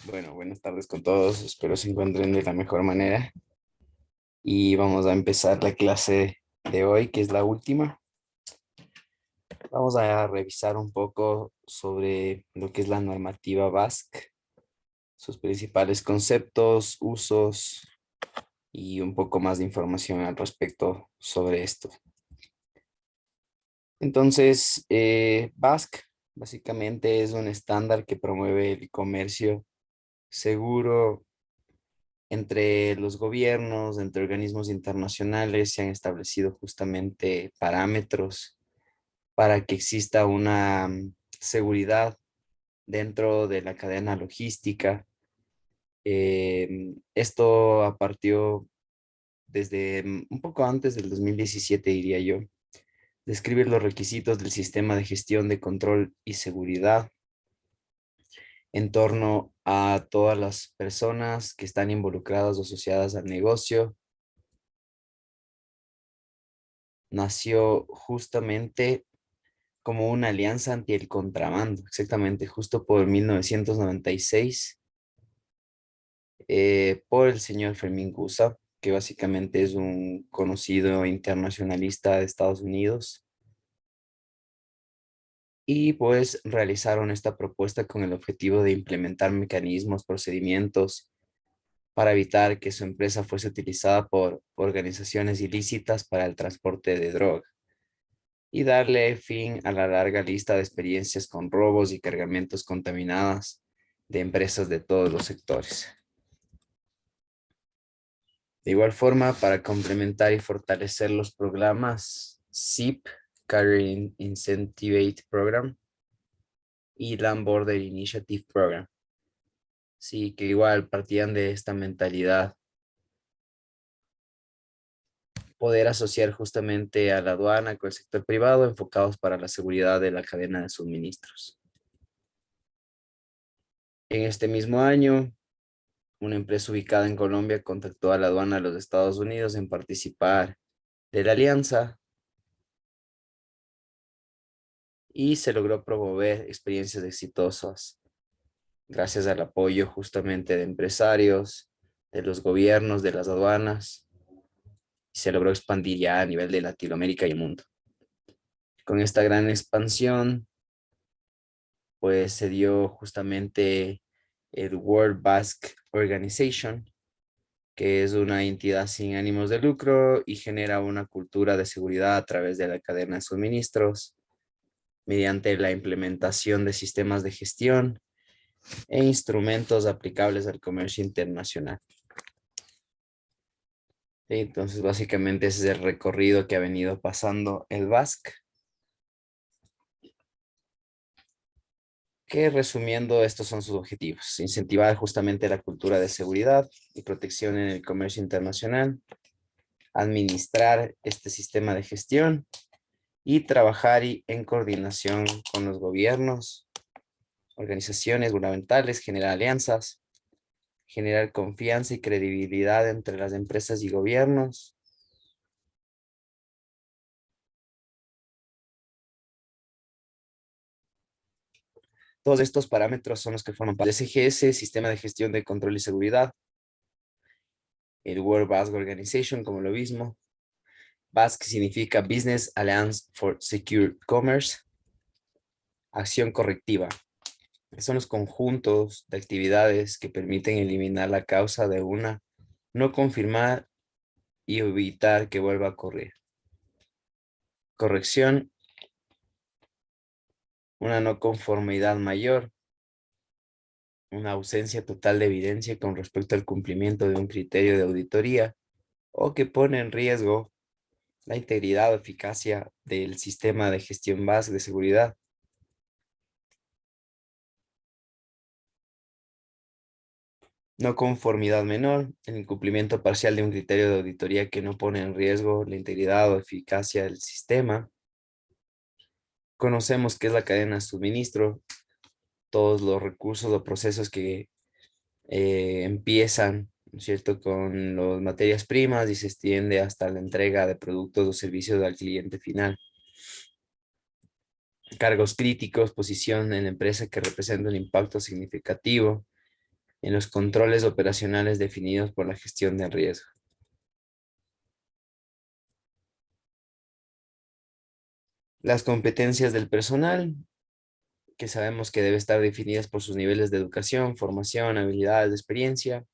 Bueno, buenas tardes con todos. Espero se encuentren de la mejor manera. Y vamos a empezar la clase de hoy, que es la última. Vamos a revisar un poco sobre lo que es la normativa Basque, sus principales conceptos, usos y un poco más de información al respecto sobre esto. Entonces, Basque básicamente es un estándar que promueve el comercio seguro entre los gobiernos, entre organismos internacionales. Se han establecido justamente parámetros para que exista una seguridad dentro de la cadena logística. Esto partió desde un poco antes del 2017, diría yo. Describir los requisitos del sistema de gestión de control y seguridad en torno a todas las personas que están involucradas o asociadas al negocio. Nació justamente como una alianza anti el contrabando, exactamente, justo por 1996, por el señor Fermín Gusa, que básicamente es un conocido internacionalista de Estados Unidos, y pues realizaron esta propuesta con el objetivo de implementar mecanismos, procedimientos para evitar que su empresa fuese utilizada por organizaciones ilícitas para el transporte de droga, y darle fin a la larga lista de experiencias con robos y cargamentos contaminadas de empresas de todos los sectores. De igual forma, para complementar y fortalecer los programas SIP, Carrying Incentivate Program, y Land Border Initiative Program. Sí, que igual partían de esta mentalidad, poder asociar justamente a la aduana con el sector privado enfocados para la seguridad de la cadena de suministros. En este mismo año, una empresa ubicada en Colombia contactó a la aduana de los Estados Unidos en participar de la alianza y se logró promover experiencias exitosas gracias al apoyo justamente de empresarios, de los gobiernos, de las aduanas, y se logró expandir ya a nivel de Latinoamérica y el mundo. Con esta gran expansión, pues se dio justamente el World Basque Organization, que es una entidad sin ánimos de lucro y genera una cultura de seguridad a través de la cadena de suministros, mediante la implementación de sistemas de gestión e instrumentos aplicables al comercio internacional. Sí, entonces, básicamente ese es el recorrido que ha venido pasando el Basque, que resumiendo, estos son sus objetivos: incentivar justamente la cultura de seguridad y protección en el comercio internacional, administrar este sistema de gestión y trabajar en coordinación con los gobiernos, organizaciones gubernamentales, generar alianzas, generar confianza y credibilidad entre las empresas y gobiernos. Todos estos parámetros son los que forman parte del SGS, Sistema de Gestión de Control y Seguridad, el World Basque Organization, como lo mismo. BASC significa Business Alliance for Secure Commerce. Acción correctiva. Son los conjuntos de actividades que permiten eliminar la causa de una, no confirmar y evitar que vuelva a ocurrir. Corrección. Una no conformidad mayor, una ausencia total de evidencia con respecto al cumplimiento de un criterio de auditoría o que pone en riesgo la integridad o eficacia del sistema de gestión base de seguridad. No conformidad menor, el incumplimiento parcial de un criterio de auditoría que no pone en riesgo la integridad o eficacia del sistema. Conocemos qué es la cadena de suministro, todos los recursos o procesos que empiezan, ¿no es cierto?, con las materias primas y se extiende hasta la entrega de productos o servicios al cliente final. Cargos críticos, posición en la empresa que representa un impacto significativo, en los controles operacionales definidos por la gestión del riesgo. Las competencias del personal, que sabemos que debe estar definidas por sus niveles de educación, formación, habilidades, experiencia,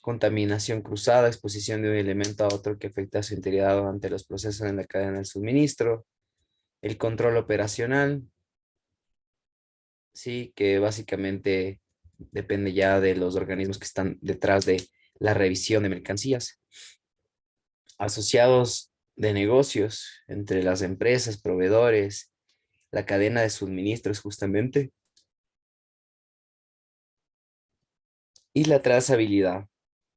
contaminación cruzada, exposición de un elemento a otro que afecta a su integridad ante los procesos en la cadena del suministro, el control operacional, sí, que básicamente depende ya de los organismos que están detrás de la revisión de mercancías, asociados de negocios entre las empresas, proveedores, la cadena de suministros justamente, y la trazabilidad,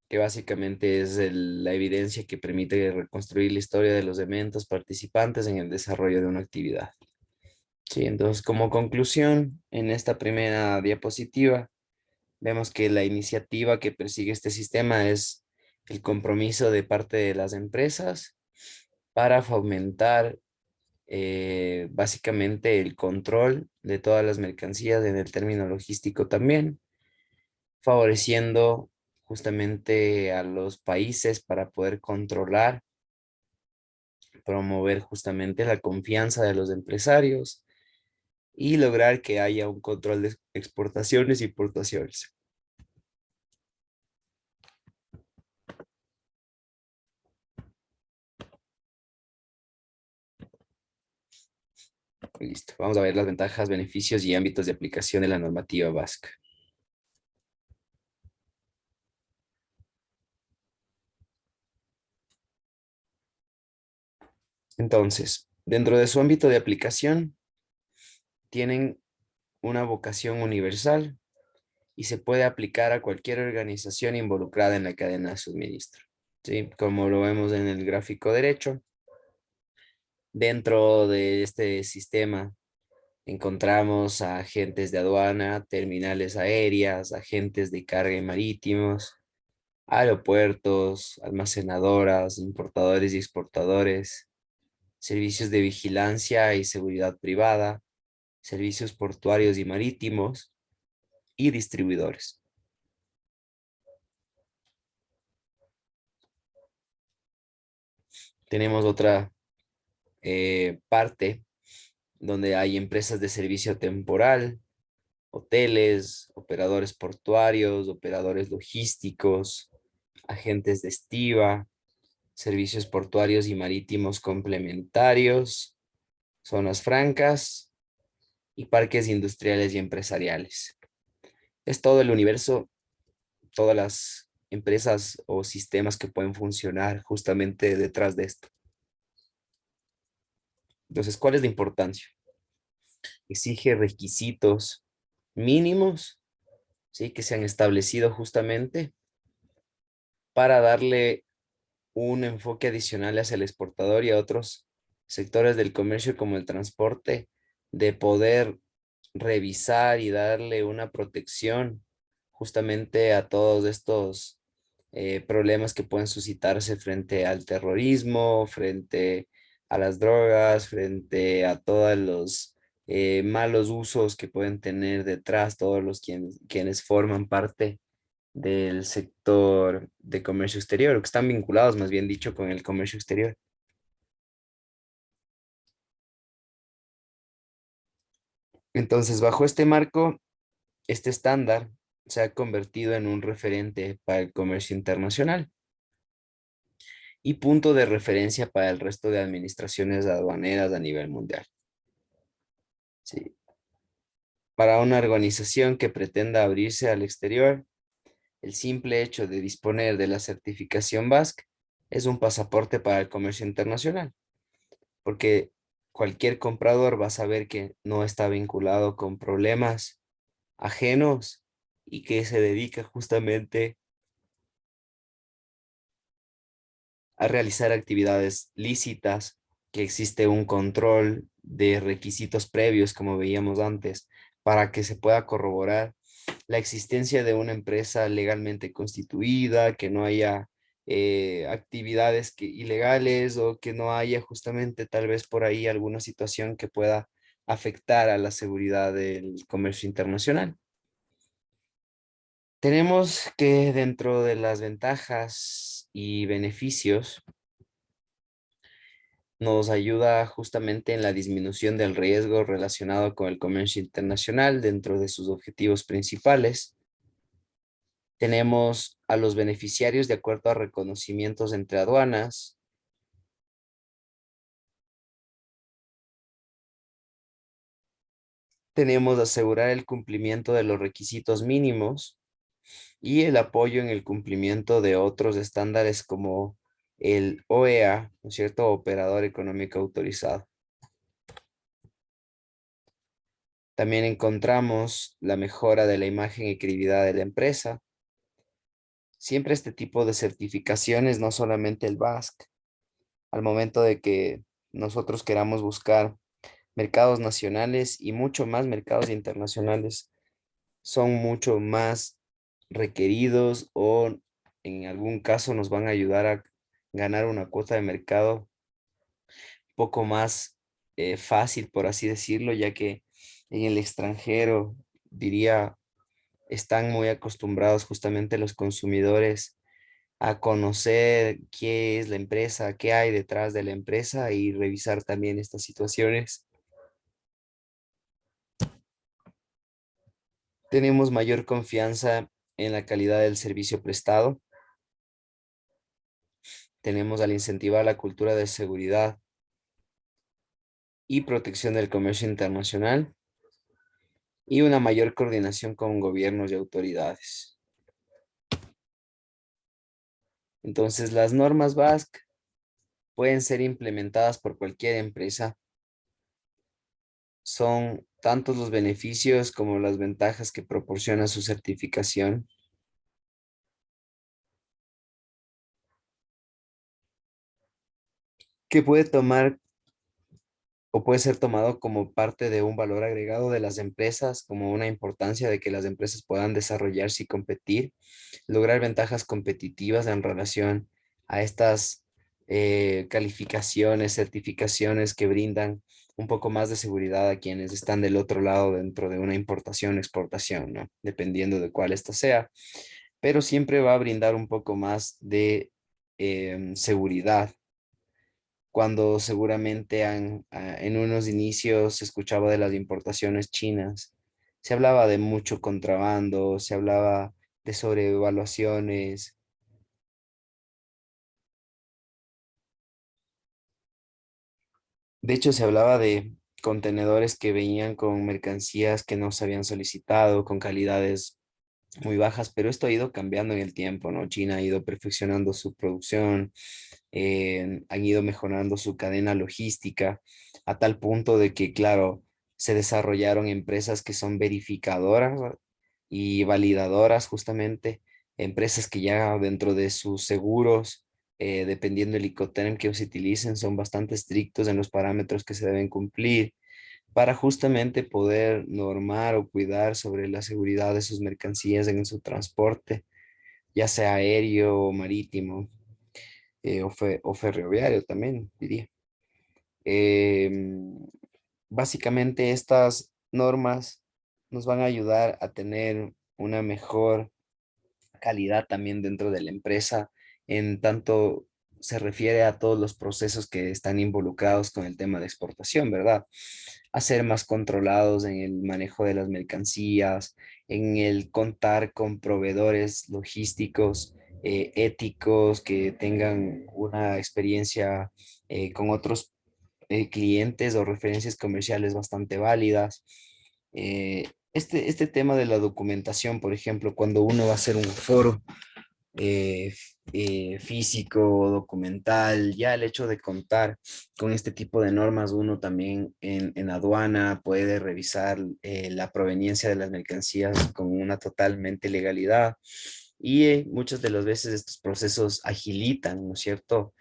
que básicamente es la evidencia que permite reconstruir la historia de los eventos participantes en el desarrollo de una actividad. Sí, entonces como conclusión, en esta primera diapositiva, vemos que la iniciativa que persigue este sistema es el compromiso de parte de las empresas para fomentar básicamente el control de todas las mercancías en el término logístico también, favoreciendo justamente a los países para poder controlar, promover justamente la confianza de los empresarios y lograr que haya un control de exportaciones y importaciones. Listo. Vamos a ver las ventajas, beneficios y ámbitos de aplicación de la normativa vasca. Entonces, dentro de su ámbito de aplicación, tienen una vocación universal y se puede aplicar a cualquier organización involucrada en la cadena de suministro. ¿Sí? Como lo vemos en el gráfico derecho, dentro de este sistema encontramos a agentes de aduana, terminales aéreas, agentes de carga y marítimos, aeropuertos, almacenadoras, importadores y exportadores, servicios de vigilancia y seguridad privada, servicios portuarios y marítimos y distribuidores. Tenemos otra parte donde hay empresas de servicio temporal, hoteles, operadores portuarios, operadores logísticos, agentes de estiva, servicios portuarios y marítimos complementarios, zonas francas y parques industriales y empresariales. Es todo el universo, todas las empresas o sistemas que pueden funcionar justamente detrás de esto. Entonces, ¿cuál es la importancia? Exige requisitos mínimos, ¿sí? Que se han establecido justamente para darle un enfoque adicional hacia el exportador y a otros sectores del comercio como el transporte, de poder revisar y darle una protección justamente a todos estos problemas que pueden suscitarse frente al terrorismo, frente a las drogas, frente a todos los malos usos que pueden tener detrás todos los quienes forman parte del sector de comercio exterior, o que están vinculados, más bien dicho, con el comercio exterior. Entonces, bajo este marco, este estándar se ha convertido en un referente para el comercio internacional y punto de referencia para el resto de administraciones aduaneras a nivel mundial. Sí. Para una organización que pretenda abrirse al exterior, el simple hecho de disponer de la certificación BASC es un pasaporte para el comercio internacional, porque cualquier comprador va a saber que no está vinculado con problemas ajenos y que se dedica justamente a realizar actividades lícitas, que existe un control de requisitos previos, como veíamos antes, para que se pueda corroborar la existencia de una empresa legalmente constituida, que no haya actividades ilegales o que no haya justamente tal vez por ahí alguna situación que pueda afectar a la seguridad del comercio internacional. Tenemos que dentro de las ventajas y beneficios nos ayuda justamente en la disminución del riesgo relacionado con el comercio internacional dentro de sus objetivos principales. Tenemos a los beneficiarios de acuerdo a reconocimientos entre aduanas. Tenemos asegurar el cumplimiento de los requisitos mínimos y el apoyo en el cumplimiento de otros estándares como el OEA, ¿no es cierto? Operador económico autorizado. También encontramos la mejora de la imagen y credibilidad de la empresa. Siempre este tipo de certificaciones, no solamente el BASC, al momento de que nosotros queramos buscar mercados nacionales y mucho más mercados internacionales, son mucho más requeridos o en algún caso nos van a ayudar a ganar una cuota de mercado poco más fácil, por así decirlo, ya que en el extranjero, diría, están muy acostumbrados justamente los consumidores a conocer qué es la empresa, qué hay detrás de la empresa y revisar también estas situaciones. Tenemos mayor confianza en la calidad del servicio prestado. Tenemos al incentivar la cultura de seguridad y protección del comercio internacional y una mayor coordinación con gobiernos y autoridades. Entonces, las normas BASC pueden ser implementadas por cualquier empresa. Son tantos los beneficios como las ventajas que proporciona su certificación, que puede tomar o puede ser tomado como parte de un valor agregado de las empresas, como una importancia de que las empresas puedan desarrollarse y competir, lograr ventajas competitivas en relación a estas calificaciones, certificaciones que brindan un poco más de seguridad a quienes están del otro lado dentro de una importación o exportación, ¿no? Dependiendo de cuál esta sea, pero siempre va a brindar un poco más de seguridad cuando seguramente en unos inicios se escuchaba de las importaciones chinas. Se hablaba de mucho contrabando, se hablaba de sobrevaluaciones. De hecho, se hablaba de contenedores que venían con mercancías que no se habían solicitado, con calidades muy bajas, pero esto ha ido cambiando en el tiempo, ¿no? China ha ido perfeccionando su producción, han ido mejorando su cadena logística a tal punto de que, claro, se desarrollaron empresas que son verificadoras y validadoras justamente, empresas que ya dentro de sus seguros, dependiendo del Icoterm que se utilicen, son bastante estrictos en los parámetros que se deben cumplir para justamente poder normar o cuidar sobre la seguridad de sus mercancías en su transporte, ya sea aéreo o marítimo, o ferroviario también, diría. Em, Básicamente estas normas nos van a ayudar a tener una mejor calidad también dentro de la empresa, en tanto se refiere a todos los procesos que están involucrados con el tema de exportación, ¿verdad? A ser más controlados en el manejo de las mercancías, en el contar con proveedores logísticos, éticos, que tengan una experiencia con otros clientes o referencias comerciales bastante válidas. Este tema de la documentación, por ejemplo, cuando uno va a hacer un foro físico o documental, ya el hecho de contar con este tipo de normas, uno también en aduana puede revisar la proveniencia de las mercancías con una totalmente legalidad y muchas de las veces estos procesos agilitan, ¿no es cierto?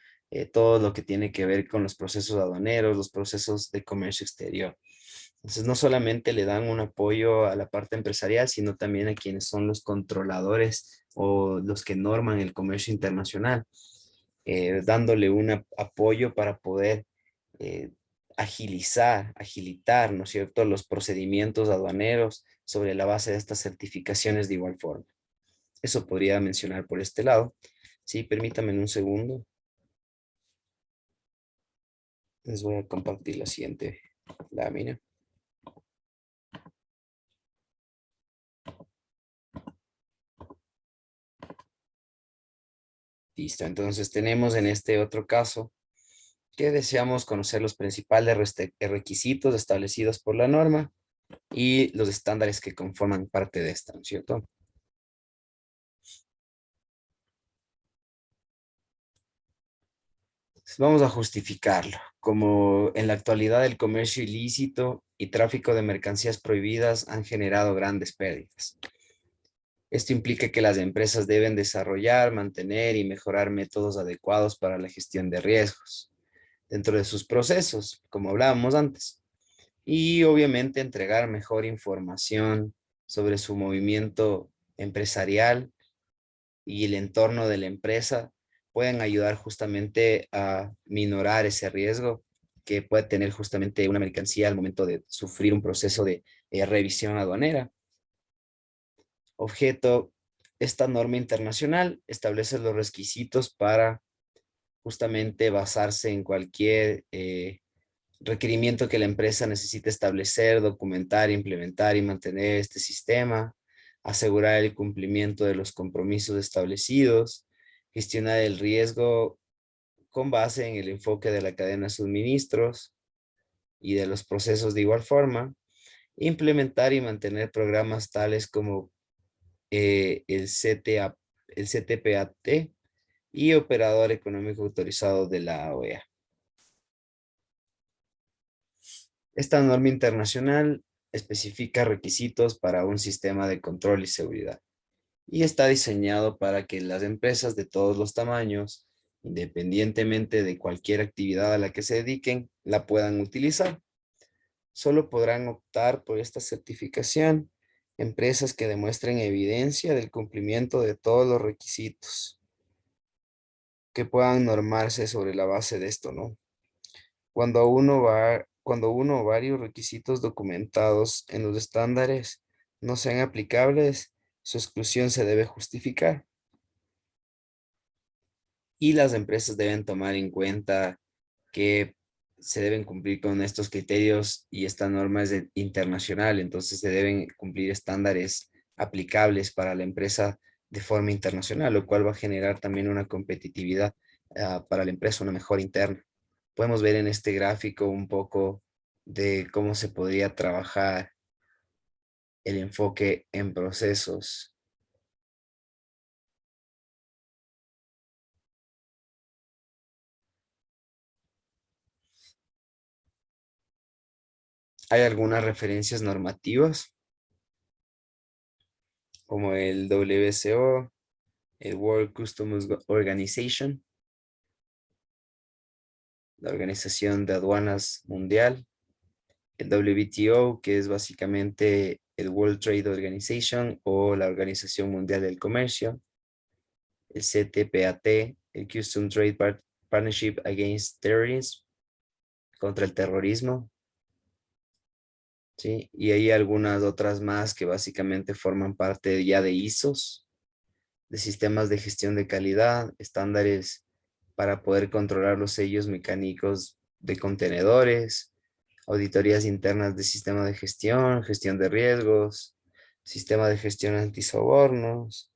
Todo lo que tiene que ver con los procesos aduaneros, los procesos de comercio exterior. Entonces, no solamente le dan un apoyo a la parte empresarial, sino también a quienes son los controladores o los que norman el comercio internacional, dándole un apoyo para poder eh, agilitar, ¿no es cierto?, los procedimientos aduaneros sobre la base de estas certificaciones de igual forma. Eso podría mencionar por este lado. Sí, permítame un segundo. Les voy a compartir la siguiente lámina. Listo, entonces tenemos en este otro caso que deseamos conocer los principales requisitos establecidos por la norma y los estándares que conforman parte de esta, ¿no es cierto? Vamos a justificarlo. Como en la actualidad el comercio ilícito y tráfico de mercancías prohibidas han generado grandes pérdidas. Esto implica que las empresas deben desarrollar, mantener y mejorar métodos adecuados para la gestión de riesgos dentro de sus procesos, como hablábamos antes. Y obviamente entregar mejor información sobre su movimiento empresarial y el entorno de la empresa pueden ayudar justamente a minorar ese riesgo que puede tener justamente una mercancía al momento de sufrir un proceso de revisión aduanera. Objeto, esta norma internacional establece los requisitos para justamente basarse en cualquier requerimiento que la empresa necesite establecer, documentar, implementar y mantener este sistema, asegurar el cumplimiento de los compromisos establecidos, gestionar el riesgo con base en el enfoque de la cadena de suministros y de los procesos de igual forma, implementar y mantener programas tales como el CTPAT y operador económico autorizado de la OEA. Esta norma internacional especifica requisitos para un sistema de control y seguridad y está diseñado para que las empresas de todos los tamaños, independientemente de cualquier actividad a la que se dediquen, la puedan utilizar. Solo podrán optar por esta certificación empresas que demuestren evidencia del cumplimiento de todos los requisitos que puedan normarse sobre la base de esto, ¿no? Cuando uno o varios requisitos documentados en los estándares no sean aplicables, su exclusión se debe justificar y las empresas deben tomar en cuenta que se deben cumplir con estos criterios y esta norma es internacional, entonces se deben cumplir estándares aplicables para la empresa de forma internacional, lo cual va a generar también una competitividad para la empresa, una mejor interna. Podemos ver en este gráfico un poco de cómo se podría trabajar el enfoque en procesos. Hay algunas referencias normativas como el WCO, el World Customs Organization, la Organización de Aduanas Mundial, el WTO, que es básicamente el World Trade Organization o la Organización Mundial del Comercio, el CTPAT, el Custom Trade Partnership Against Terrorism, contra el terrorismo, ¿sí? Y hay algunas otras más que básicamente forman parte ya de ISOs, de sistemas de gestión de calidad, estándares para poder controlar los sellos mecánicos de contenedores, auditorías internas de sistema de gestión, gestión de riesgos, sistema de gestión antisobornos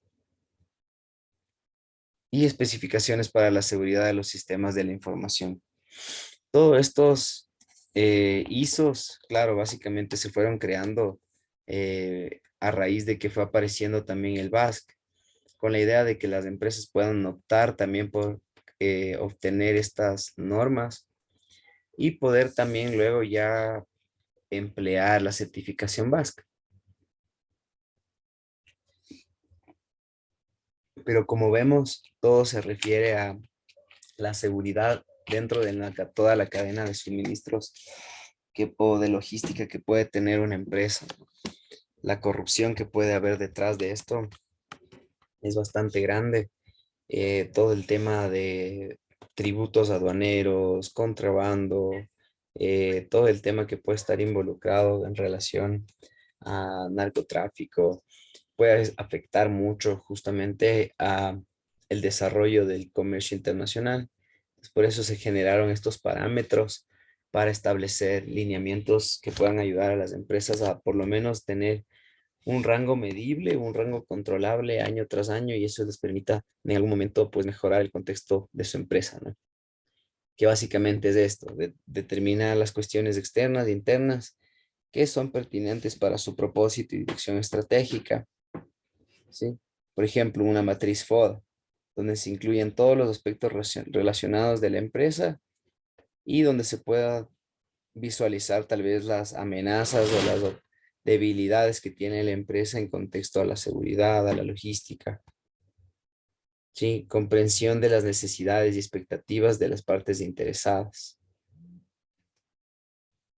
y especificaciones para la seguridad de los sistemas de la información. Todos estos ISOs, claro, básicamente se fueron creando a raíz de que fue apareciendo también el BASC, con la idea de que las empresas puedan optar también por obtener estas normas y poder también luego ya emplear la certificación BASC. Pero como vemos, todo se refiere a la seguridad dentro de toda la cadena de suministros o de logística que puede tener una empresa. La corrupción que puede haber detrás de esto es bastante grande. Todo el tema de tributos aduaneros, contrabando, todo el tema que puede estar involucrado en relación a narcotráfico, puede afectar mucho justamente a el desarrollo del comercio internacional. Por eso se generaron estos parámetros para establecer lineamientos que puedan ayudar a las empresas a por lo menos tener un rango medible, un rango controlable año tras año y eso les permita en algún momento pues mejorar el contexto de su empresa, ¿no? Que básicamente es esto, determinar las cuestiones externas e internas que son pertinentes para su propósito y dirección estratégica, ¿sí? Por ejemplo, una matriz FODA, donde se incluyen todos los aspectos relacionados de la empresa y donde se pueda visualizar tal vez las amenazas o las debilidades que tiene la empresa en contexto a la seguridad, a la logística, ¿sí? Comprensión de las necesidades y expectativas de las partes interesadas.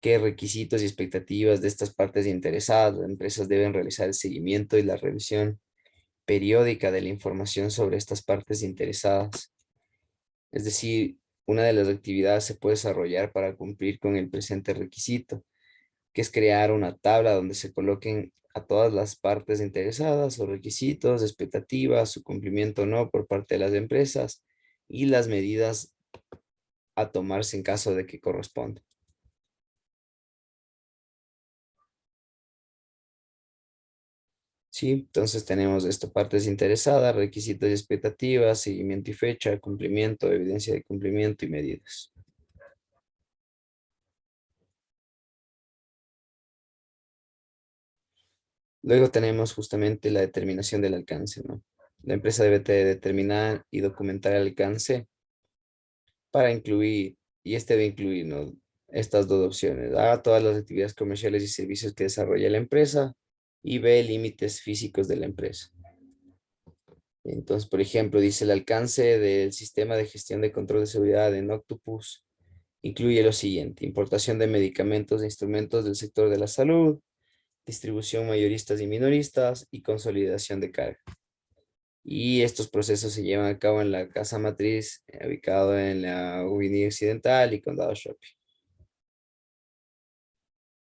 ¿Qué requisitos y expectativas de estas partes interesadas? Las empresas deben realizar el seguimiento y la revisión periódica de la información sobre estas partes interesadas. Es decir, una de las actividades se puede desarrollar para cumplir con el presente requisito, que es crear una tabla donde se coloquen a todas las partes interesadas, los requisitos, expectativas, su cumplimiento o no por parte de las empresas y las medidas a tomarse en caso de que corresponda. Sí, entonces tenemos esto, partes interesadas, requisitos y expectativas, seguimiento y fecha, cumplimiento, evidencia de cumplimiento y medidas. Luego tenemos justamente la determinación del alcance, ¿no? La empresa debe determinar y documentar el alcance para incluir, y este debe incluir, ¿no? Estas dos opciones. A, todas las actividades comerciales y servicios que desarrolla la empresa y B, límites físicos de la empresa. Entonces, por ejemplo, dice el alcance del sistema de gestión de control de seguridad en Octopus incluye lo siguiente: importación de medicamentos e instrumentos del sector de la salud, distribución mayoristas y minoristas y consolidación de carga. Y estos procesos se llevan a cabo en la casa matriz, ubicado en la Avenida Occidental y Condado Shopping.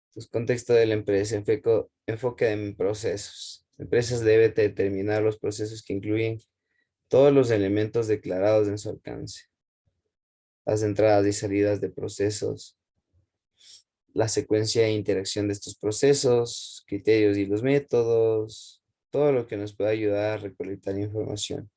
Entonces, contexto de la empresa, enfoque en procesos. Empresas deben determinar los procesos que incluyen todos los elementos declarados en su alcance, las entradas y salidas de procesos, la secuencia de interacción de estos procesos, criterios y los métodos, todo lo que nos pueda ayudar a recolectar información.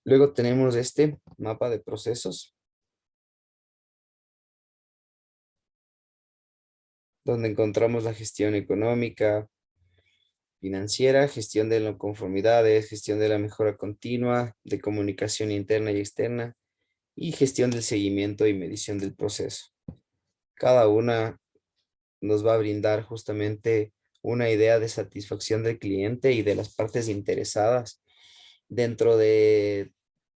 Luego tenemos este mapa de procesos, donde encontramos la gestión económica, financiera, gestión de las conformidades, gestión de la mejora continua, de comunicación interna y externa, y gestión del seguimiento y medición del proceso. Cada una nos va a brindar justamente una idea de satisfacción del cliente y de las partes interesadas dentro de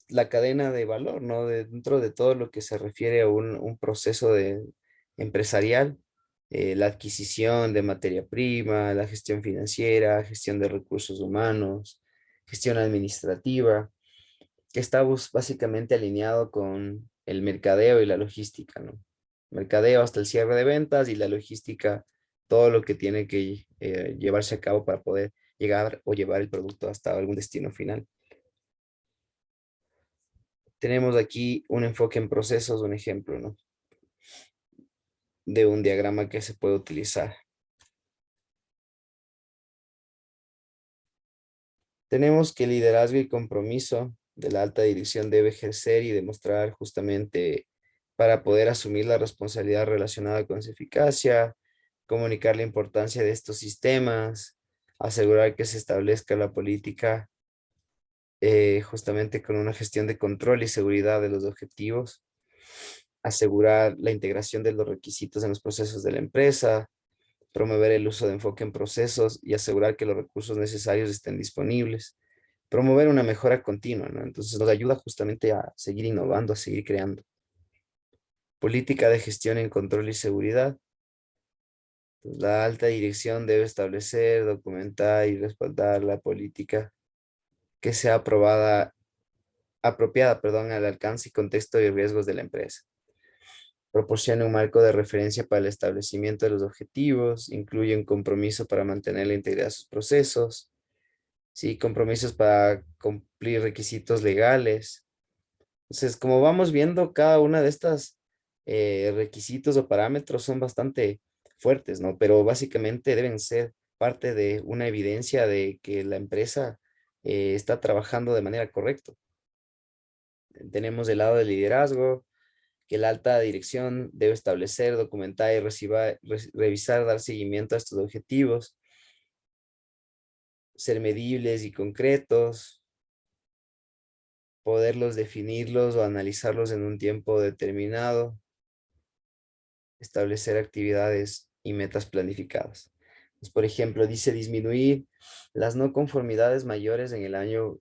la cadena de valor, ¿no? Dentro de todo lo que se refiere a un proceso empresarial, la adquisición de materia prima, la gestión financiera, gestión de recursos humanos, gestión administrativa, que está básicamente alineado con el mercadeo y la logística, ¿no? Mercadeo hasta el cierre de ventas y la logística, todo lo que tiene que llevarse a cabo para poder llegar o llevar el producto hasta algún destino final. Tenemos aquí un enfoque en procesos, un ejemplo, ¿no? De un diagrama que se puede utilizar. Tenemos que el liderazgo y compromiso de la alta dirección debe ejercer y demostrar justamente para poder asumir la responsabilidad relacionada con su eficacia, comunicar la importancia de estos sistemas, asegurar que se establezca la política justamente con una gestión de control y seguridad de los objetivos, asegurar la integración de los requisitos en los procesos de la empresa, promover el uso de enfoque en procesos y asegurar que los recursos necesarios estén disponibles, promover una mejora continua, ¿no? Entonces nos ayuda justamente a seguir innovando, a seguir creando. Política de gestión en control y seguridad. Pues, la alta dirección debe establecer, documentar y respaldar la política que sea apropiada, perdón, al alcance y contexto y riesgos de la empresa. proporciona un marco de referencia para el establecimiento de los objetivos, incluye un compromiso para mantener la integridad de sus procesos, sí, compromisos para cumplir requisitos legales. Entonces, como vamos viendo, cada una de estas requisitos o parámetros son bastante fuertes, ¿no? Pero básicamente deben ser parte de una evidencia de que la empresa está trabajando de manera correcta. Tenemos el lado del liderazgo, que la alta dirección debe establecer, documentar y revisar, dar seguimiento a estos objetivos, ser medibles y concretos, poderlos definirlos o analizarlos en un tiempo determinado, establecer actividades y metas planificadas. Pues, por ejemplo, dice disminuir las no conformidades mayores en el año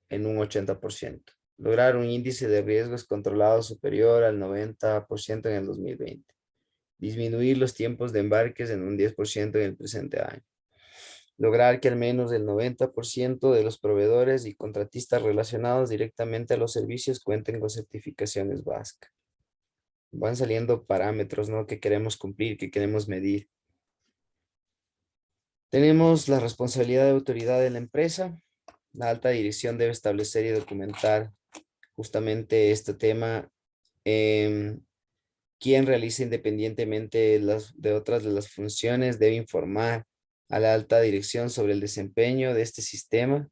en un 80%. Lograr un índice de riesgos controlado superior al 90% en el 2020. Disminuir los tiempos de embarques en un 10% en el presente año. Lograr que al menos el 90% de los proveedores y contratistas relacionados directamente a los servicios cuenten con certificaciones básicas. Van saliendo parámetros, ¿no? Que queremos cumplir, que queremos medir. Tenemos la responsabilidad de autoridad de la empresa. La alta dirección debe establecer y documentar justamente este tema. Quien realiza independientemente de otras de las funciones debe informar a la alta dirección sobre el desempeño de este sistema.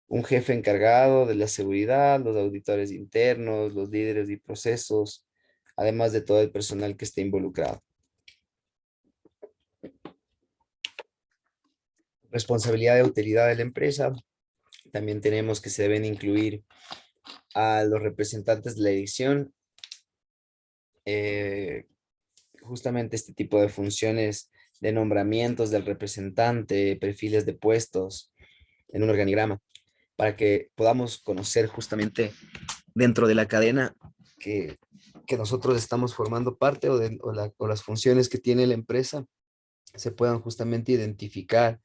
Un jefe encargado de la seguridad, los auditores internos, los líderes de procesos, además de todo el personal que esté involucrado. Responsabilidad de utilidad de la empresa. También tenemos que se deben incluir a los representantes de la dirección. Justamente este tipo de funciones de nombramientos del representante, perfiles de puestos en un organigrama, para que podamos conocer justamente dentro de la cadena que, que nosotros estamos formando parte o las funciones que tiene la empresa, se puedan justamente identificar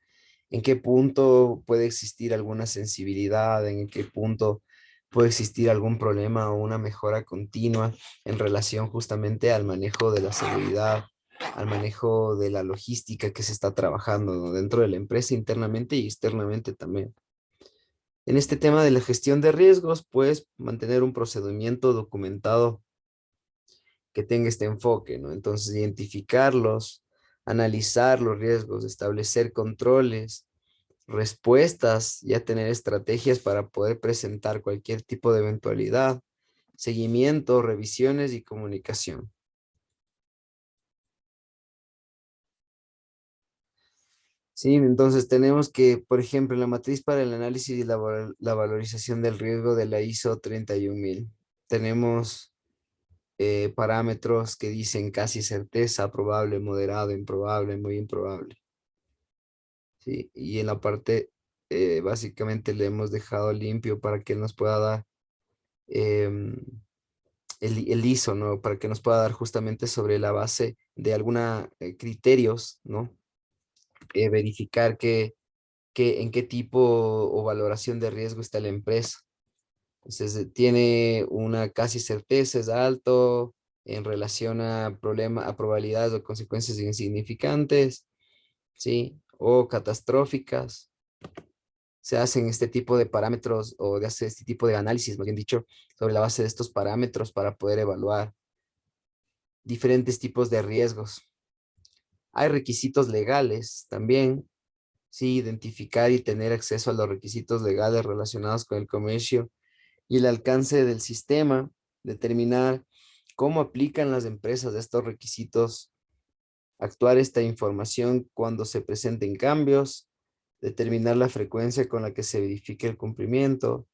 en qué punto puede existir alguna sensibilidad, en qué punto puede existir algún problema o una mejora continua en relación justamente al manejo de la seguridad, al manejo de la logística que se está trabajando, ¿no? Dentro de la empresa internamente y externamente también. En este tema de la gestión de riesgos, pues mantener un procedimiento documentado que tenga este enfoque, ¿no? Entonces, identificarlos, analizar los riesgos, establecer controles, respuestas, ya tener estrategias para poder presentar cualquier tipo de eventualidad, seguimiento, revisiones y comunicación. Sí, entonces tenemos que, por ejemplo, la matriz para el análisis y la valorización del riesgo de la ISO 31000. Tenemos parámetros que dicen casi certeza, probable, moderado, improbable, muy improbable. ¿Sí? Y en la parte, básicamente le hemos dejado limpio para que nos pueda dar em, el ISO, ¿no? Para que nos pueda dar justamente sobre la base de alguna criterios, ¿no? Verificar en qué tipo o valoración de riesgo está la empresa. Entonces, tiene una casi certeza, es alto en relación a a probabilidades o consecuencias insignificantes, ¿sí? O catastróficas. Se hacen este tipo de parámetros o de hacer este tipo de análisis, más bien dicho, sobre la base de estos parámetros para poder evaluar diferentes tipos de riesgos. Hay requisitos legales también, sí, identificar y tener acceso a los requisitos legales relacionados con el comercio y el alcance del sistema, determinar cómo aplican las empresas estos requisitos, actuar esta información cuando se presenten cambios, determinar la frecuencia con la que se verifique el cumplimiento,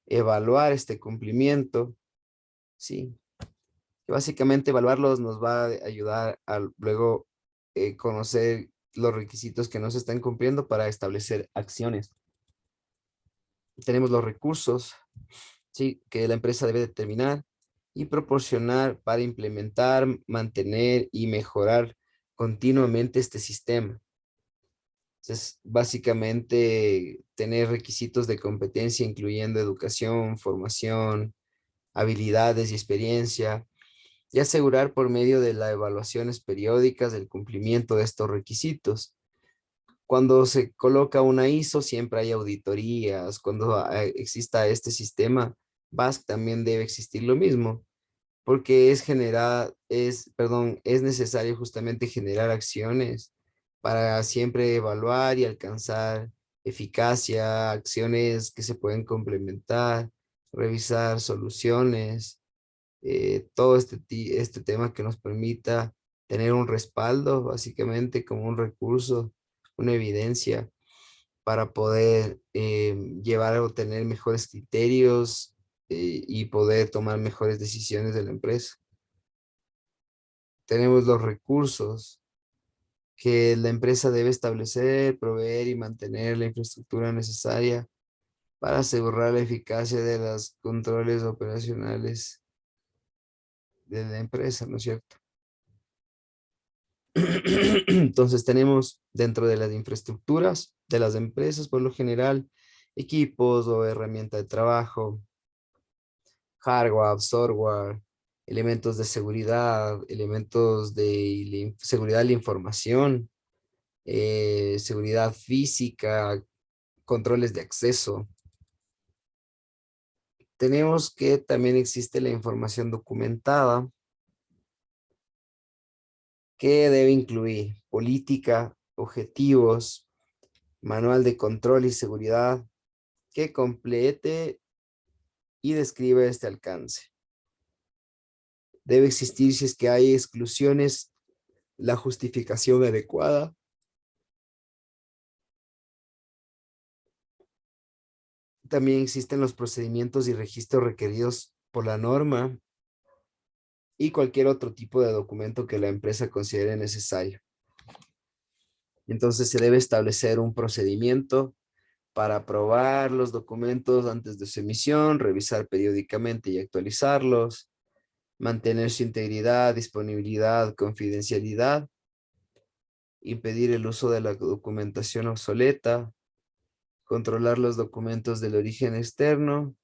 evaluar este cumplimiento, ¿sí? Básicamente evaluarlos nos va a ayudar a luego conocer los requisitos que no se están cumpliendo para establecer acciones. Tenemos los recursos, ¿sí? Que la empresa debe determinar y proporcionar para implementar, mantener y mejorar continuamente este sistema. Entonces, básicamente, tener requisitos de competencia, incluyendo educación, formación, habilidades y experiencia, y asegurar por medio de las evaluaciones periódicas el cumplimiento de estos requisitos. Cuando se coloca una ISO, siempre hay auditorías. Cuando exista este sistema, BASC también debe existir lo mismo, porque es necesario justamente generar acciones para siempre evaluar y alcanzar eficacia, acciones que se pueden complementar, revisar soluciones, todo este tema que nos permita tener un respaldo, básicamente como un recurso, una evidencia para poder llevar a obtener mejores criterios y poder tomar mejores decisiones de la empresa. Tenemos los recursos que la empresa debe establecer, proveer y mantener la infraestructura necesaria para asegurar la eficacia de los controles operacionales de la empresa, ¿no es cierto? Entonces tenemos dentro de las infraestructuras de las empresas, por lo general, equipos o herramientas de trabajo, hardware, software, elementos de seguridad, elementos de seguridad de la información, seguridad física, controles de acceso. Tenemos que también existe la información documentada que debe incluir política, objetivos, manual de control y seguridad que complete y describa este alcance. Debe existir, si es que hay exclusiones, la justificación adecuada. También existen los procedimientos y registros requeridos por la norma y cualquier otro tipo de documento que la empresa considere necesario. Entonces se debe establecer un procedimiento para aprobar los documentos antes de su emisión, revisar periódicamente y actualizarlos, mantener su integridad, disponibilidad, confidencialidad, impedir el uso de la documentación obsoleta, controlar los documentos del origen externo,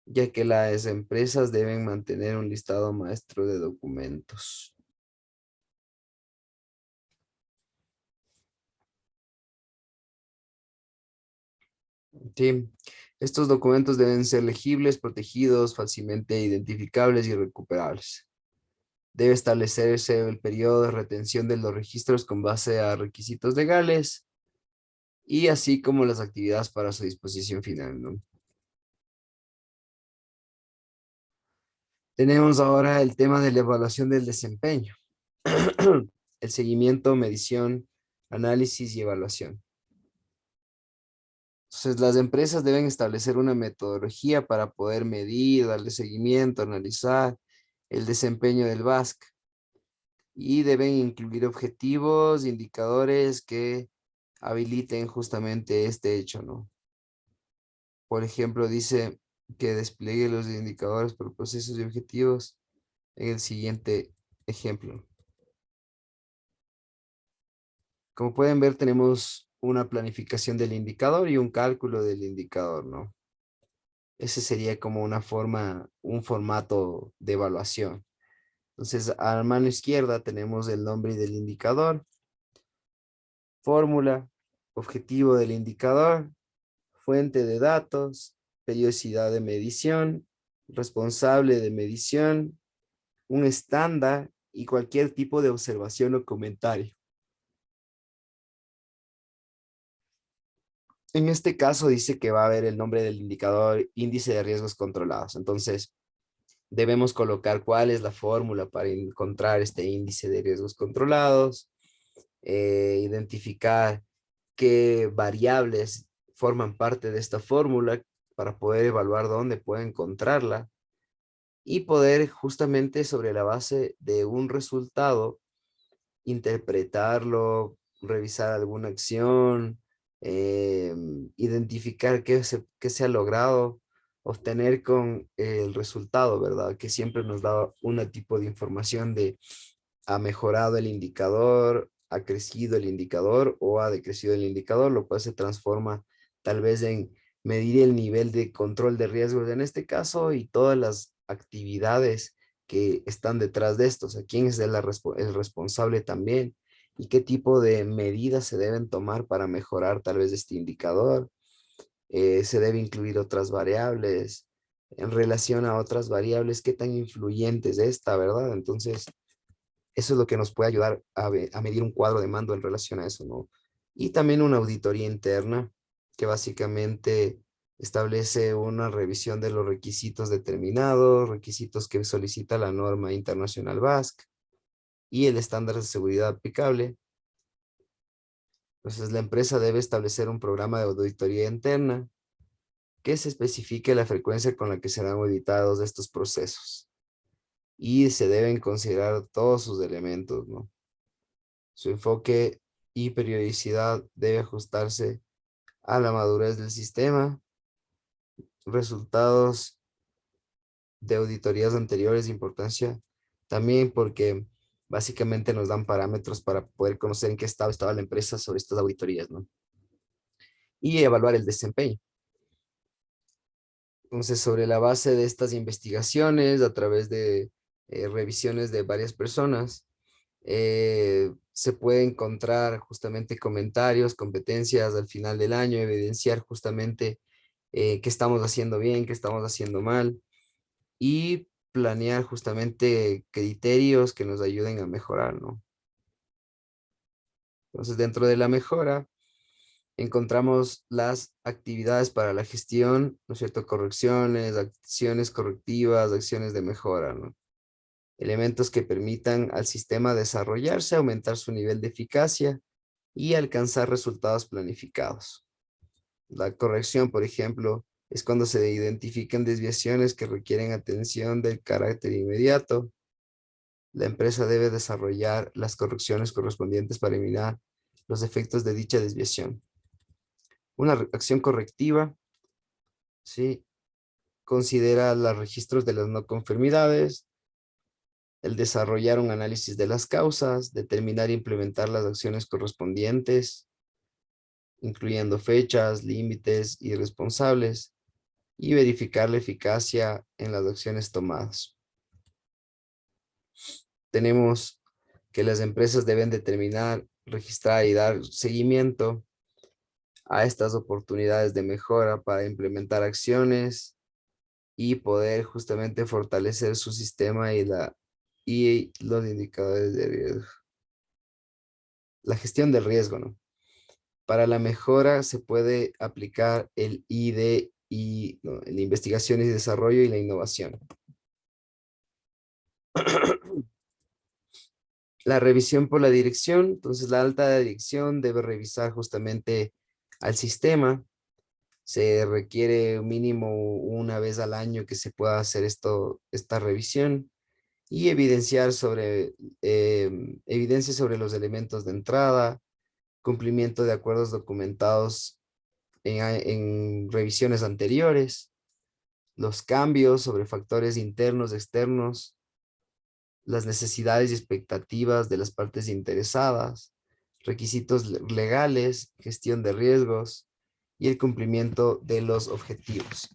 ya que las empresas deben mantener un listado maestro de documentos. Sí, estos documentos deben ser legibles, protegidos, fácilmente identificables y recuperables. Debe establecerse el periodo de retención de los registros con base a requisitos legales y así como las actividades para su disposición final, ¿no? Tenemos ahora el tema de la evaluación del desempeño, el seguimiento, medición, análisis y evaluación. Entonces, las empresas deben establecer una metodología para poder medir, darle seguimiento, analizar el desempeño del BASC y deben incluir objetivos, indicadores que habiliten justamente este hecho, ¿no? Por ejemplo, dice que despliegue los indicadores por procesos y objetivos en el siguiente ejemplo. Como pueden ver, tenemos una planificación del indicador y un cálculo del indicador, ¿no? Ese sería como una forma, un formato de evaluación. Entonces, a la mano izquierda tenemos el nombre del indicador, fórmula, objetivo del indicador, fuente de datos, periodicidad de medición, responsable de medición, un estándar y cualquier tipo de observación o comentario. En este caso dice que va a haber el nombre del indicador índice de riesgos controlados. Entonces, debemos colocar cuál es la fórmula para encontrar este índice de riesgos controlados, identificar qué variables forman parte de esta fórmula para poder evaluar dónde puede encontrarla y poder justamente sobre la base de un resultado interpretarlo, revisar alguna acción, identificar qué se ha logrado obtener con el resultado, ¿verdad? Que siempre nos da un tipo de información de ha mejorado el indicador, ha crecido el indicador o ha decrecido el indicador, lo cual se transforma tal vez en medir el nivel de control de riesgos en este caso y todas las actividades que están detrás de esto, o sea, quién es el responsable también y qué tipo de medidas se deben tomar para mejorar tal vez este indicador. Se debe incluir otras variables en relación a otras variables, qué tan influyente es esta, ¿verdad? Entonces, eso es lo que nos puede ayudar a medir un cuadro de mando en relación a eso, ¿no? Y también una auditoría interna que básicamente establece una revisión de los requisitos determinados, requisitos que solicita la norma internacional BASC y el estándar de seguridad aplicable. Entonces, la empresa debe establecer un programa de auditoría interna que se especifique la frecuencia con la que serán auditados estos procesos y se deben considerar todos sus elementos, ¿no? Su enfoque y periodicidad debe ajustarse a la madurez del sistema, resultados de auditorías anteriores de importancia, también porque básicamente nos dan parámetros para poder conocer en qué estado estaba la empresa sobre estas auditorías, ¿no? Y evaluar el desempeño. Entonces, sobre la base de estas investigaciones, a través de revisiones de varias personas, se puede encontrar justamente comentarios, competencias al final del año, evidenciar justamente qué estamos haciendo bien, qué estamos haciendo mal y planear justamente criterios que nos ayuden a mejorar, ¿no? Entonces, dentro de la mejora, encontramos las actividades para la gestión, ¿no es cierto? Correcciones, acciones correctivas, acciones de mejora, ¿no? Elementos que permitan al sistema desarrollarse, aumentar su nivel de eficacia y alcanzar resultados planificados. La corrección, por ejemplo, es cuando se identifican desviaciones que requieren atención del carácter inmediato. La empresa debe desarrollar las correcciones correspondientes para eliminar los efectos de dicha desviación. Una acción correctiva, ¿sí? Considera los registros de las no conformidades, el desarrollar un análisis de las causas, determinar e implementar las acciones correspondientes, incluyendo fechas, límites y responsables, y verificar la eficacia en las acciones tomadas. Tenemos que las empresas deben determinar, registrar y dar seguimiento a estas oportunidades de mejora para implementar acciones y poder justamente fortalecer su sistema y los indicadores de riesgo. La gestión del riesgo, ¿no? Para la mejora se puede aplicar el IDI, ¿no? La investigación y desarrollo y la innovación. La revisión por la dirección, entonces la alta dirección debe revisar justamente al sistema. Se requiere mínimo una vez al año que se pueda hacer esta revisión y evidencia sobre los elementos de entrada, cumplimiento de acuerdos documentados en revisiones anteriores, los cambios sobre factores internos, externos, las necesidades y expectativas de las partes interesadas, requisitos legales, gestión de riesgos y el cumplimiento de los objetivos.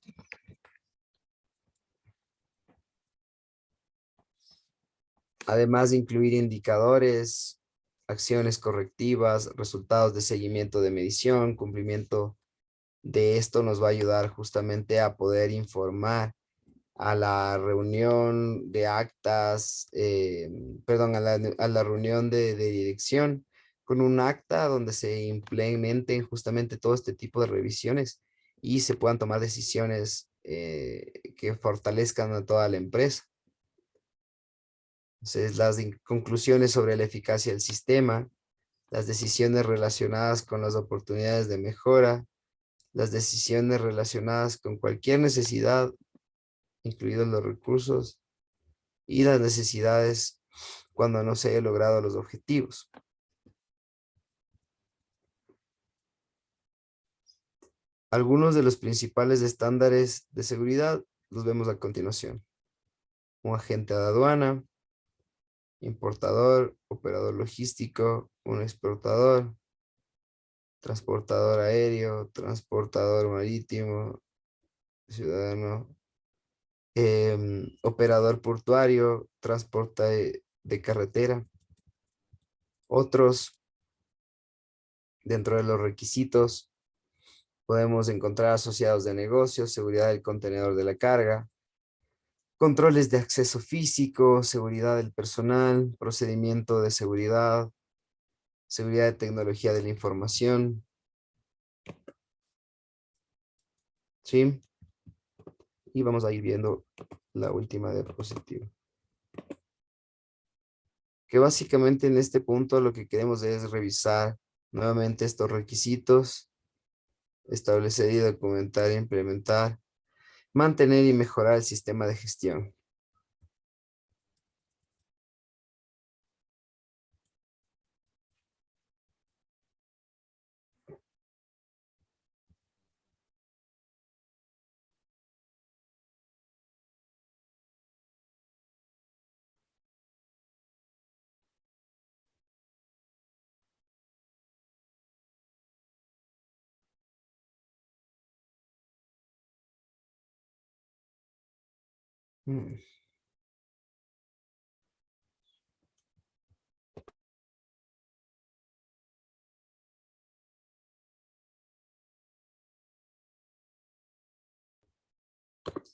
Además de incluir indicadores, acciones correctivas, resultados de seguimiento de medición, cumplimiento de esto nos va a ayudar justamente a poder informar a la reunión de actas, perdón, a la reunión de dirección con un acta donde se implementen justamente todo este tipo de revisiones y se puedan tomar decisiones que fortalezcan a toda la empresa. Entonces, las conclusiones sobre la eficacia del sistema, las decisiones relacionadas con las oportunidades de mejora, las decisiones relacionadas con cualquier necesidad, incluidos los recursos, y las necesidades cuando no se haya logrado los objetivos. Algunos de los principales estándares de seguridad los vemos a continuación. Un agente de aduana, importador, operador logístico, un exportador, transportador aéreo, transportador marítimo, ciudadano, operador portuario, transporte de carretera. Otros, dentro de los requisitos, podemos encontrar asociados de negocios, seguridad del contenedor de la carga, controles de acceso físico, seguridad del personal, procedimiento de seguridad, seguridad de tecnología de la información, ¿sí? Y vamos a ir viendo la última diapositiva. Que básicamente en este punto lo que queremos es revisar nuevamente estos requisitos, establecer y documentar e implementar, mantener y mejorar el sistema de gestión. Mm,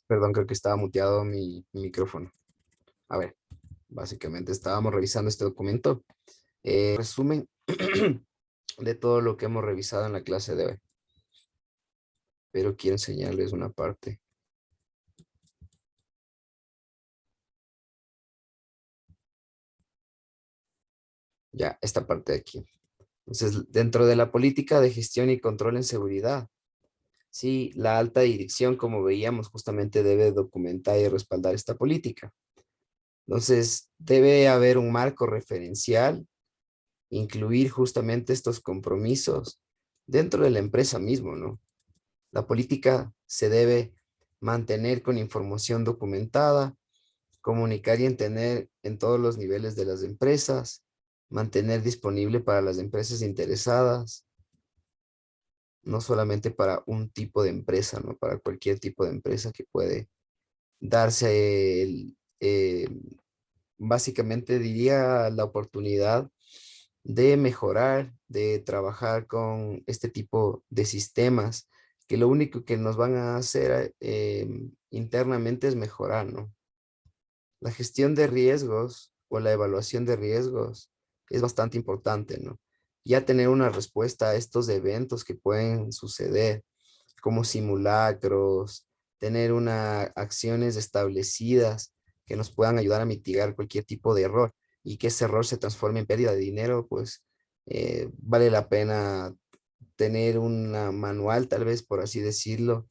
Perdón, creo que estaba muteado mi micrófono. A ver, básicamente estábamos revisando este documento. Resumen de todo lo que hemos revisado en la clase de hoy. Pero quiero enseñarles una parte. Ya, esta parte de aquí. Entonces, dentro de la política de gestión y control en seguridad, sí, la alta dirección, como veíamos, justamente debe documentar y respaldar esta política. Entonces, debe haber un marco referencial, incluir justamente estos compromisos dentro de la empresa mismo, ¿no? La política se debe mantener con información documentada, comunicar y entender en todos los niveles de las empresas, mantener disponible para las empresas interesadas, no solamente para un tipo de empresa, ¿no? Para cualquier tipo de empresa que puede darse básicamente diría la oportunidad de mejorar, de trabajar con este tipo de sistemas, que lo único que nos van a hacer internamente es mejorar, ¿no? La gestión de riesgos o la evaluación de riesgos es bastante importante, ¿no? Ya tener una respuesta a estos eventos que pueden suceder, como simulacros, tener acciones establecidas que nos puedan ayudar a mitigar cualquier tipo de error y que ese error se transforme en pérdida de dinero, pues vale la pena tener una manual, tal vez por así decirlo,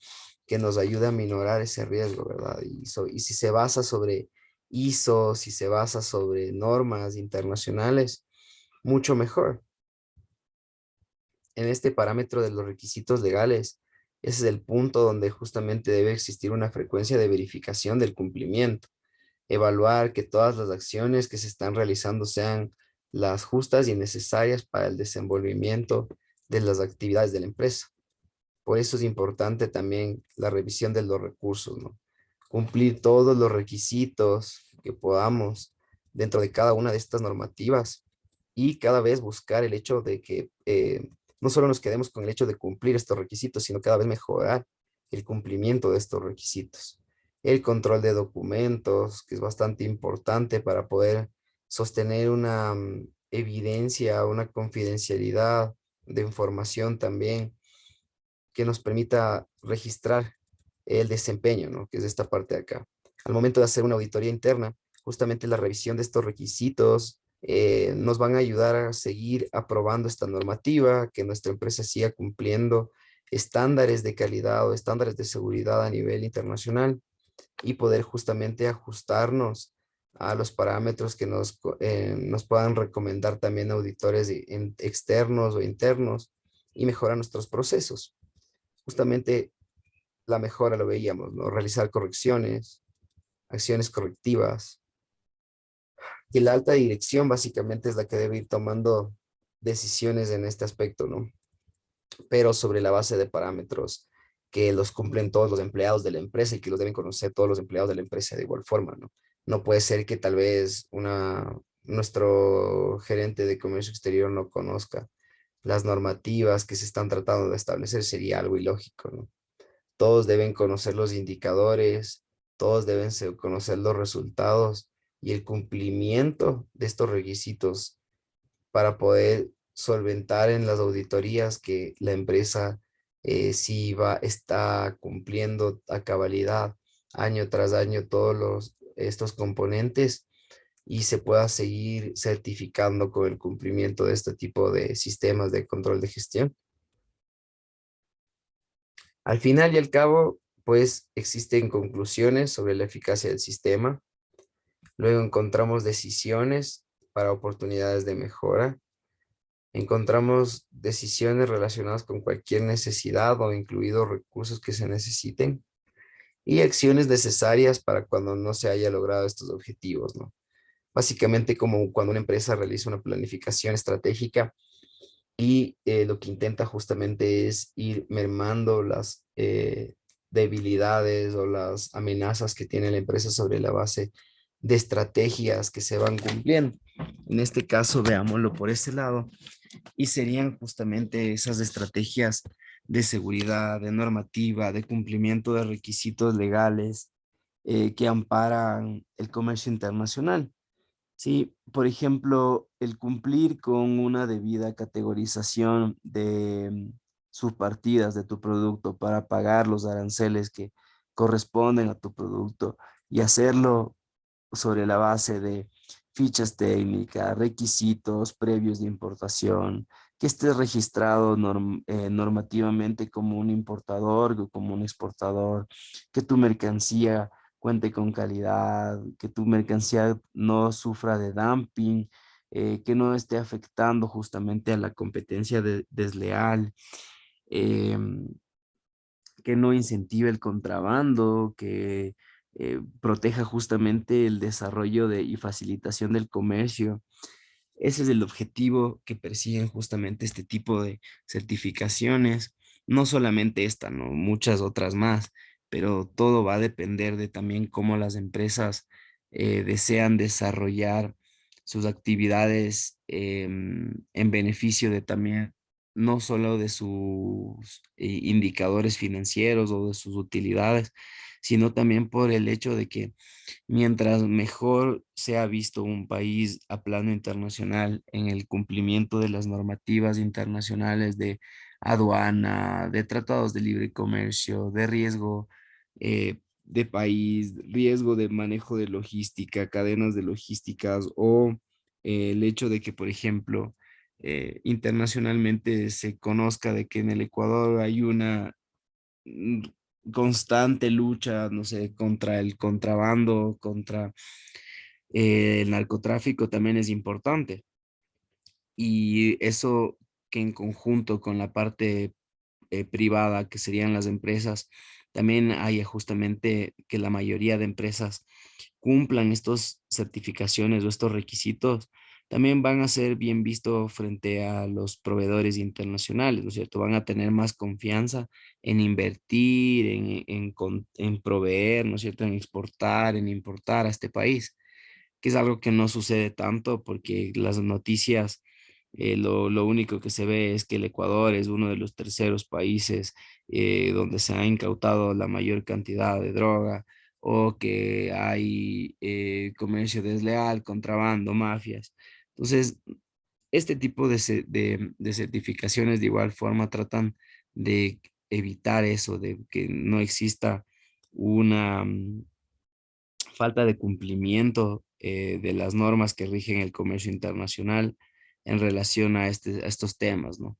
que nos ayude a minorar ese riesgo, ¿verdad? Y si se basa sobre ISO, si se basa sobre normas internacionales, mucho mejor. En este parámetro de los requisitos legales, ese es el punto donde justamente debe existir una frecuencia de verificación del cumplimiento, evaluar que todas las acciones que se están realizando sean las justas y necesarias para el desenvolvimiento de las actividades de la empresa. Por eso es importante también la revisión de los recursos, ¿no? Cumplir todos los requisitos que podamos dentro de cada una de estas normativas y cada vez buscar el hecho de que no solo nos quedemos con el hecho de cumplir estos requisitos, sino cada vez mejorar el cumplimiento de estos requisitos. El control de documentos, que es bastante importante para poder sostener una evidencia, una confidencialidad de información también que nos permita registrar el desempeño, ¿no? Que es esta parte de acá. Al momento de hacer una auditoría interna, justamente la revisión de estos requisitos nos van a ayudar a seguir aprobando esta normativa, que nuestra empresa siga cumpliendo estándares de calidad o estándares de seguridad a nivel internacional y poder justamente ajustarnos a los parámetros que nos puedan recomendar también auditores externos o internos y mejorar nuestros procesos. Justamente la mejora lo veíamos, ¿no? Realizar correcciones, acciones correctivas. Y la alta dirección básicamente es la que debe ir tomando decisiones en este aspecto, ¿no? Pero sobre la base de parámetros que los cumplen todos los empleados de la empresa y que los deben conocer todos los empleados de la empresa de igual forma, ¿no? No puede ser que tal vez nuestro gerente de comercio exterior no conozca las normativas que se están tratando de establecer, sería algo ilógico, ¿no? Todos deben conocer los indicadores, todos deben conocer los resultados y el cumplimiento de estos requisitos para poder solventar en las auditorías que la empresa sí está cumpliendo a cabalidad año tras año estos componentes y se pueda seguir certificando con el cumplimiento de este tipo de sistemas de control de gestión. Al final y al cabo, pues existen conclusiones sobre la eficacia del sistema. Luego encontramos decisiones para oportunidades de mejora. Encontramos decisiones relacionadas con cualquier necesidad o incluidos recursos que se necesiten y acciones necesarias para cuando no se haya logrado estos objetivos, ¿no? Básicamente como cuando una empresa realiza una planificación estratégica y lo que intenta justamente es ir mermando las debilidades o las amenazas que tiene la empresa sobre la base de estrategias que se van cumpliendo. En este caso, veámoslo por este lado, y serían justamente esas estrategias de seguridad, de normativa, de cumplimiento de requisitos legales que amparan el comercio internacional. Sí, por ejemplo, el cumplir con una debida categorización de subpartidas de tu producto para pagar los aranceles que corresponden a tu producto y hacerlo sobre la base de fichas técnicas, requisitos previos de importación, que estés registrado normativamente como un importador o como un exportador, que tu mercancía cuente con calidad, que tu mercancía no sufra de dumping, que no esté afectando justamente a la competencia desleal, em, que no incentive el contrabando, que proteja justamente el desarrollo y facilitación del comercio. Ese es el objetivo que persiguen justamente este tipo de certificaciones. No solamente esta, ¿no? Muchas otras más, pero todo va a depender de también cómo las empresas desean desarrollar sus actividades en beneficio de también no solo de sus indicadores financieros o de sus utilidades, sino también por el hecho de que mientras mejor sea visto un país a plano internacional en el cumplimiento de las normativas internacionales de aduana, de tratados de libre comercio, de riesgo de país, riesgo de manejo de logística, cadenas de logísticas o el hecho de que, por ejemplo, internacionalmente se conozca de que en el Ecuador hay una mm, constante lucha, no sé, contra el contrabando, contra el narcotráfico también es importante. Y eso que en conjunto con la parte privada, que serían las empresas, también haya justamente que la mayoría de empresas cumplan estas certificaciones o estos requisitos, también van a ser bien vistos frente a los proveedores internacionales, ¿no es cierto? Van a tener más confianza en invertir, en proveer, ¿no es cierto? En exportar, en importar a este país, que es algo que no sucede tanto porque las noticias, lo único que se ve es que el Ecuador es uno de los terceros países donde se ha incautado la mayor cantidad de droga o que hay comercio desleal, contrabando, mafias. Entonces, este tipo de certificaciones de igual forma tratan de evitar eso, de que no exista una falta de cumplimiento de las normas que rigen el comercio internacional en relación a estos temas, ¿no?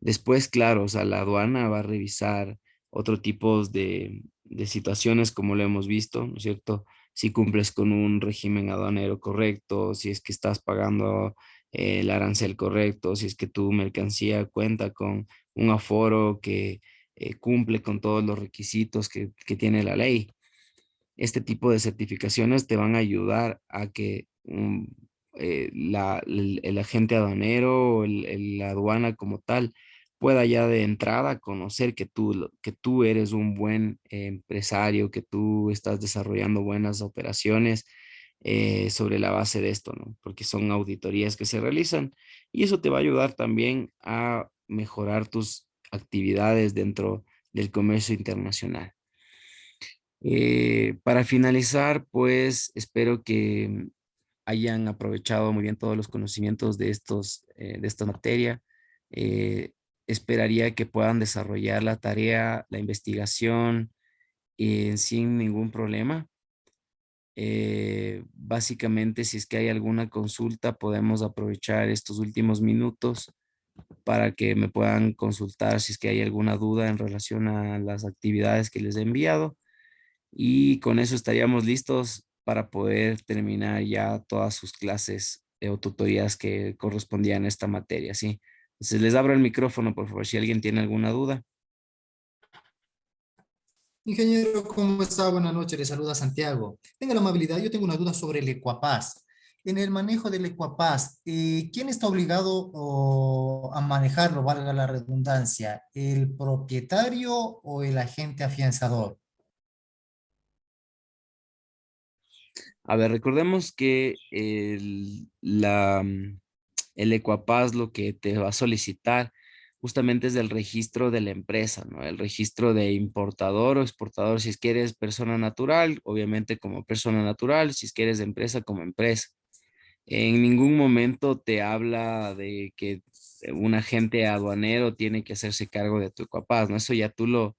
Después, claro, o sea, la aduana va a revisar otro tipo de situaciones como lo hemos visto, ¿no es cierto? Si cumples con un régimen aduanero correcto, si es que estás pagando el arancel correcto, si es que tu mercancía cuenta con un aforo que cumple con todos los requisitos que tiene la ley. Este tipo de certificaciones te van a ayudar a que el agente aduanero o la aduana como tal pueda ya de entrada conocer que que tú eres un buen empresario, que tú estás desarrollando buenas operaciones sobre la base de esto, ¿no? Porque son auditorías que se realizan y eso te va a ayudar también a mejorar tus actividades dentro del comercio internacional. Para finalizar, pues espero que hayan aprovechado muy bien todos los conocimientos de de esta materia. Eh, Esperaría que puedan desarrollar la tarea, la investigación, sin ningún problema. Básicamente, si es que hay alguna consulta, podemos aprovechar estos últimos minutos para que me puedan consultar si es que hay alguna duda en relación a las actividades que les he enviado y con eso estaríamos listos para poder terminar ya todas sus clases o tutorías que correspondían a esta materia, ¿sí? Entonces les abro el micrófono, por favor, si alguien tiene alguna duda. Ingeniero, ¿cómo está? Buenas noches, le saluda Santiago. Tenga la amabilidad, yo tengo una duda sobre el Ecuapaz. En el manejo del Ecuapaz, ¿quién está obligado a manejarlo, valga la redundancia? ¿El propietario o el agente afianzador? A ver, recordemos que el Ecuapaz lo que te va a solicitar justamente es del registro de la empresa, ¿no? El registro de importador o exportador, si es que eres persona natural, obviamente como persona natural, si es que eres empresa como empresa. En ningún momento te habla de que un agente aduanero tiene que hacerse cargo de tu capaz, ¿no? Eso ya tú lo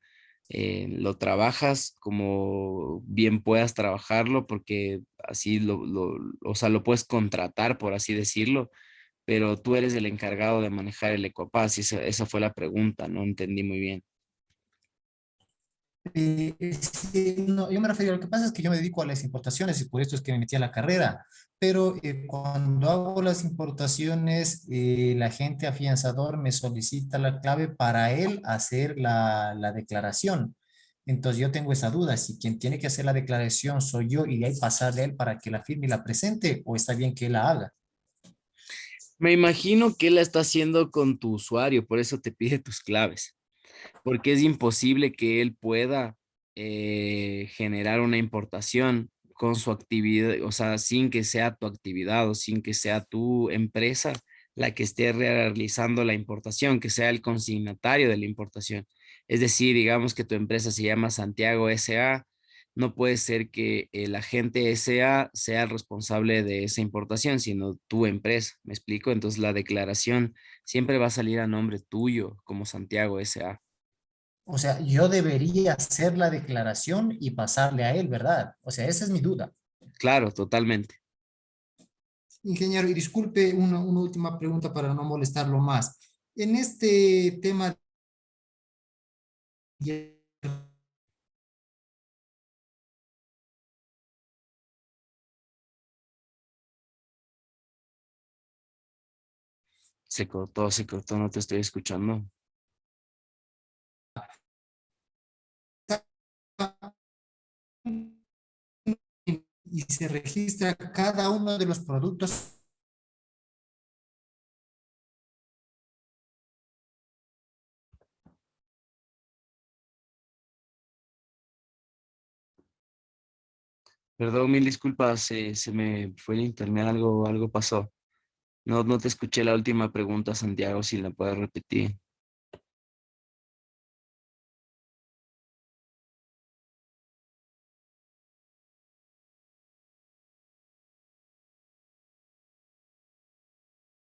trabajas como bien puedas trabajarlo, porque así o sea, lo puedes contratar, por así decirlo, pero tú eres el encargado de manejar el Ecuapaz, y esa fue la pregunta, no entendí muy bien. Sí, no, yo me refiero, lo que pasa es que yo me dedico a las importaciones y por esto es que me metí a la carrera, pero cuando hago las importaciones, el agente afianzador me solicita la clave para él hacer la declaración. Entonces yo tengo esa duda, si quien tiene que hacer la declaración soy yo y de ahí pasarle a él para que la firme y la presente, o está bien que él la haga. Me imagino que él la está haciendo con tu usuario, por eso te pide tus claves, porque es imposible que él pueda generar una importación con su actividad, o sea, sin que sea tu actividad o sin que sea tu empresa la que esté realizando la importación, que sea el consignatario de la importación. Es decir, digamos que tu empresa se llama Santiago S.A., no puede ser que el agente S.A. sea el responsable de esa importación, sino tu empresa, ¿me explico? Entonces la declaración siempre va a salir a nombre tuyo como Santiago S.A. O sea, yo debería hacer la declaración y pasarle a él, ¿verdad? O sea, esa es mi duda. Claro, totalmente. Ingeniero, y disculpe una última pregunta para no molestarlo más. En este tema, Se cortó, no te estoy escuchando. y se registra cada uno de los productos. Perdón, mil disculpas, se me fue el internet, algo pasó. No te escuché la última pregunta, Santiago, si la puedes repetir.